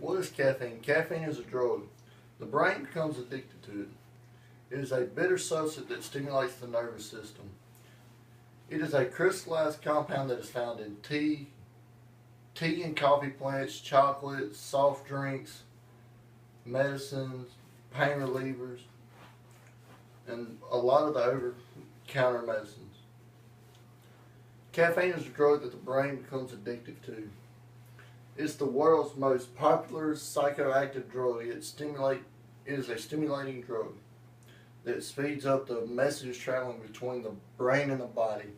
What is caffeine? Caffeine is a drug. The brain becomes addicted to it. It is a bitter substance that stimulates the nervous system. It is a crystallized compound that is found in tea and coffee plants, chocolate, soft drinks, medicines, pain relievers, and a lot of the over-counter medicines. Caffeine is a drug that the brain becomes addicted to. It's the world's most popular psychoactive drug. It is a stimulating drug that speeds up the messages traveling between the brain and the body.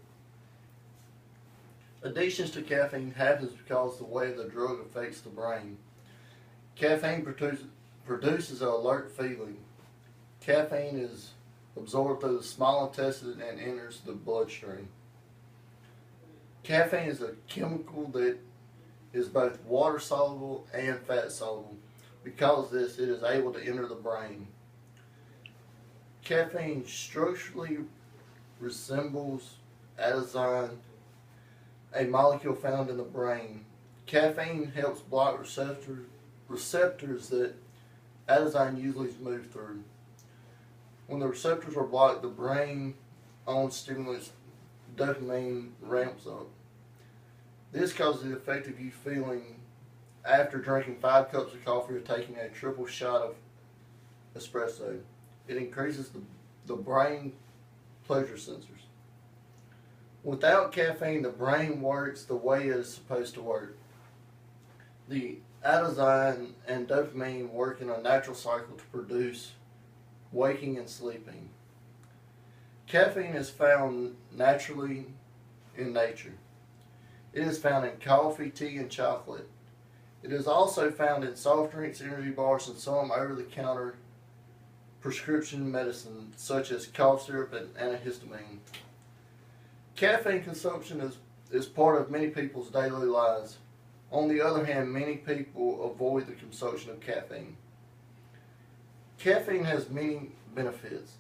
Addictions to caffeine happens because the way the drug affects the brain. Caffeine produces an alert feeling. Caffeine is absorbed through the small intestine and enters the bloodstream. Caffeine is a chemical that is both water soluble and fat soluble. Because of this, it is able to enter the brain. Caffeine structurally resembles adenosine, a molecule found in the brain. Caffeine helps block receptors that adenosine usually moves through. When the receptors are blocked, the brain own stimulus dopamine ramps up. This causes the effect of you feeling after drinking 5 cups of coffee or taking a triple shot of espresso. It increases the brain pleasure sensors. Without caffeine, the brain works the way it is supposed to work. The adenosine and dopamine work in a natural cycle to produce waking and sleeping. Caffeine is found naturally in nature. It is found in coffee, tea, and chocolate. It is also found in soft drinks, energy bars, and some over-the-counter prescription medicine such as cough syrup and antihistamine. Caffeine consumption is part of many people's daily lives. On the other hand, many people avoid the consumption of caffeine. Caffeine has many benefits.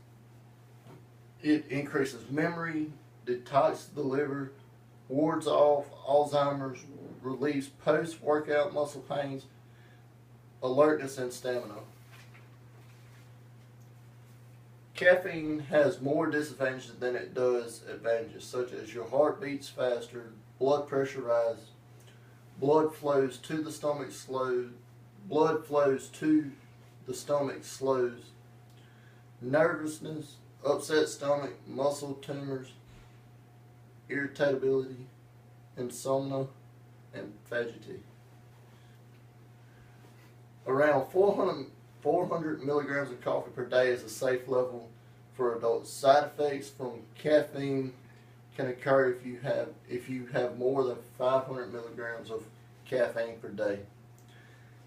It increases memory, detoxes the liver, wards off Alzheimer's, relieves post-workout muscle pains, alertness, and stamina. Caffeine has more disadvantages than it does advantages, such as your heart beats faster, blood pressure rises, blood flows to the stomach slows, nervousness, upset stomach, muscle tumors, irritability, insomnia, and fatigue. Around 400 milligrams of coffee per day is a safe level for adults. Side effects from caffeine can occur if you have more than 500 milligrams of caffeine per day.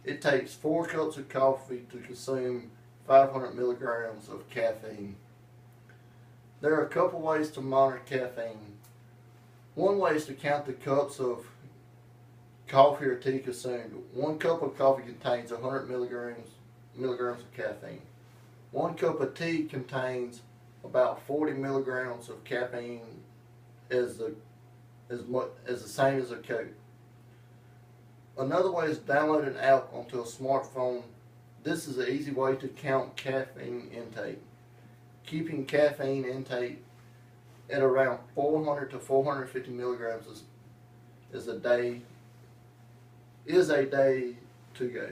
It takes 4 cups of coffee to consume 500 milligrams of caffeine. There are a couple ways to monitor caffeine. One way is to count the cups of coffee or tea consumed. 1 cup of coffee contains 100 milligrams of caffeine. 1 cup of tea contains about 40 milligrams of caffeine, as the same as a Coke. Another way is download an app onto a smartphone. This is an easy way to count caffeine intake. Keeping caffeine intake at around 400 to 450 milligrams is a day to go.